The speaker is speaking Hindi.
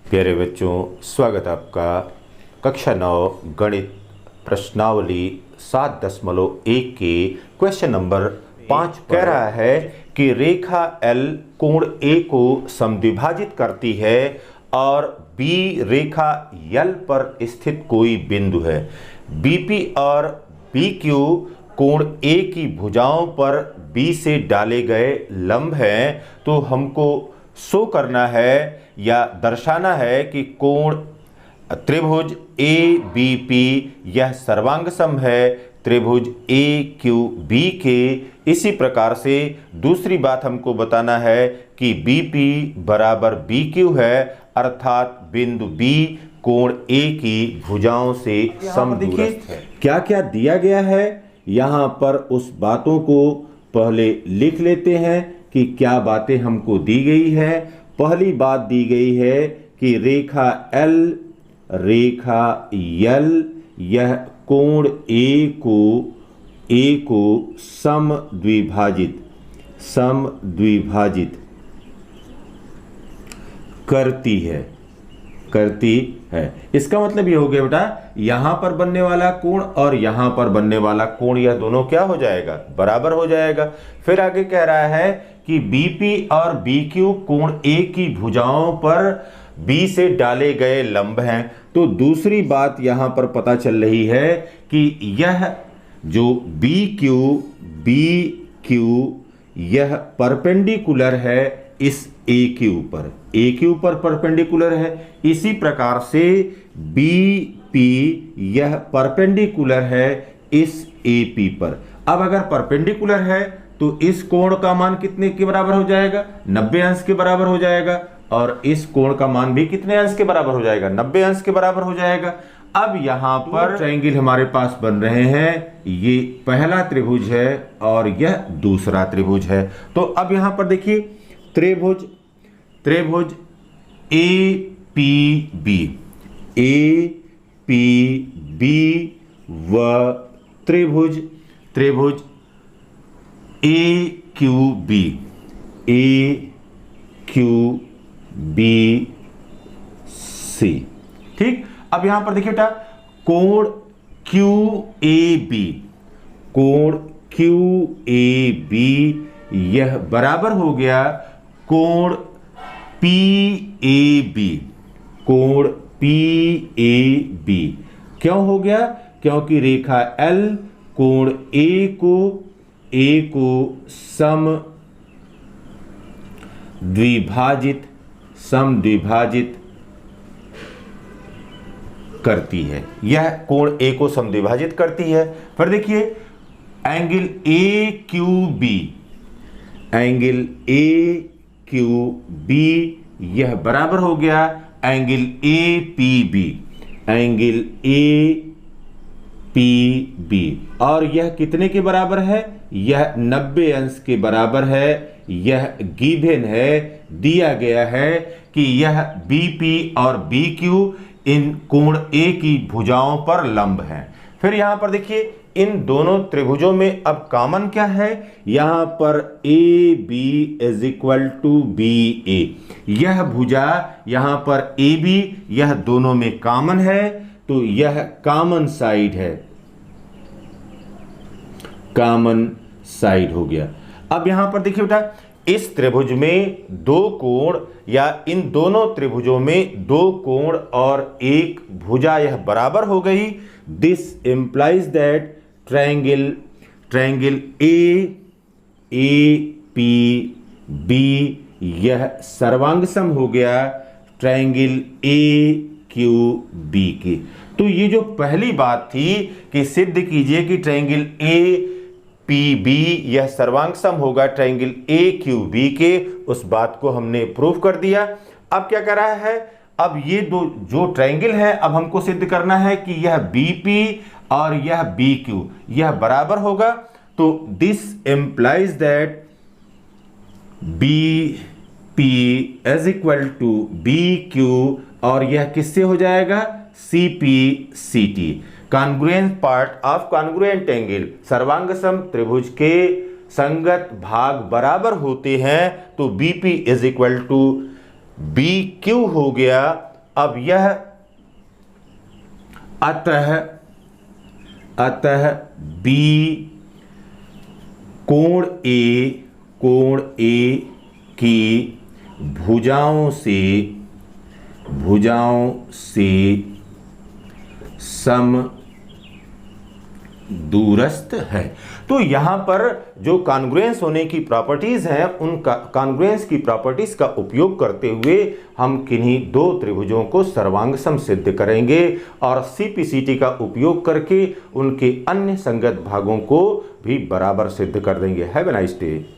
प्यारे बच्चों, स्वागत आपका कक्षा 9 गणित प्रश्नावली 7.1 के क्वेश्चन नंबर 5 कह रहा है कि रेखा L कोण A को समद्विभाजित करती है और B रेखा L पर स्थित कोई बिंदु है। BP और BQ कोण A की भुजाओं पर B से डाले गए लंब हैं, तो हमको शो करना है या दर्शाना है कि कोण त्रिभुज ABP यह सर्वांगसम है त्रिभुज AQB के। इसी प्रकार से दूसरी बात हमको बताना है कि BP बराबर BQ है, अर्थात बिंदु B कोण A की भुजाओं से समदूरस्थ है। क्या क्या दिया गया है यहाँ पर, उस बातों को पहले लिख लेते हैं कि क्या बातें हमको दी गई है। पहली बात दी गई है कि रेखा L यह कोण A को समद्विभाजित करती है। इसका मतलब ये हो गया बेटा, यहां पर बनने वाला कोण और यहां पर बनने वाला कोण, यह दोनों क्या हो जाएगा, बराबर हो जाएगा। फिर आगे कह रहा है कि BP और BQ कोण A की भुजाओं पर B से डाले गए लंब हैं। तो दूसरी बात यहां पर पता चल रही है कि यह जो BQ यह परपेंडिकुलर है इस AQ पर परपेंडिकुलर है। इसी प्रकार से BP यह परपेंडिकुलर है इस AP पर। अब अगर परपेंडिकुलर है तो इस कोण का मान कितने के बराबर हो जाएगा, 90 अंश के बराबर हो जाएगा, और इस कोण का मान भी कितने अंश के बराबर हो जाएगा, 90 अंश के बराबर हो जाएगा। अब यहां पर ट्रायंगल हमारे पास बन रहे हैं, ये पहला त्रिभुज है और यह दूसरा त्रिभुज है। तो अब यहां पर देखिए त्रिभुज APB व त्रिभुज AQBC। ठीक, अब यहां पर देखिए बेटा कोण QAB यह बराबर हो गया कोण PAB। क्यों हो गया? क्योंकि रेखा L कोण A को समद्विभाजित करती है। यह कोण A को समद्विभाजित करती है। फिर देखिए एंगल AQB यह बराबर हो गया एंगल APB, और यह कितने के बराबर है, यह 90 अंश के बराबर है। यह गिवन है, दिया गया है कि यह BP और BQ इन कोण A की भुजाओं पर लंब हैं। फिर यहां पर देखिए इन दोनों त्रिभुजों में अब कॉमन क्या है, यहां पर AB = BA। यह भुजा यहां पर AB यह दोनों में कॉमन है, तो यह कॉमन साइड हो गया। अब यहां पर देखिए बेटा इस त्रिभुज में दो कोण या इन दोनों त्रिभुजों में दो कोण और एक भुजा यह बराबर हो गई। This implies that triangle AAPB यह सर्वांगसम हो गया ट्रायंगल AQB के। तो ये जो पहली बात थी कि सिद्ध कीजिए कि ट्रायंगल APB यह सर्वांगसम होगा ट्रायंगल AQB के, उस बात को हमने प्रूव कर दिया। अब क्या कर रहा है, अब ये दो जो ट्रायंगल है अब हमको सिद्ध करना है कि यह BP और यह BQ यह बराबर होगा। तो this implies that BP = BQ और यह किससे हो जाएगा, CPCT। Congruent part of congruent angle, सर्वांगसम त्रिभुज के संगत भाग बराबर होते हैं, तो BP = BQ हो गया अब यह अतः बी कोण ए की भुजाओं से सम दूरस्थ है। तो यहां पर जो कॉन्ग्रुएंस होने की प्रॉपर्टीज हैं, उन कॉन्ग्रुएंस की प्रॉपर्टीज का उपयोग करते हुए हम किन्हीं दो त्रिभुजों को सर्वांग सम सिद्ध करेंगे और सीपीसीटी का उपयोग करके उनके अन्य संगत भागों को भी बराबर सिद्ध कर देंगे। Have a nice day.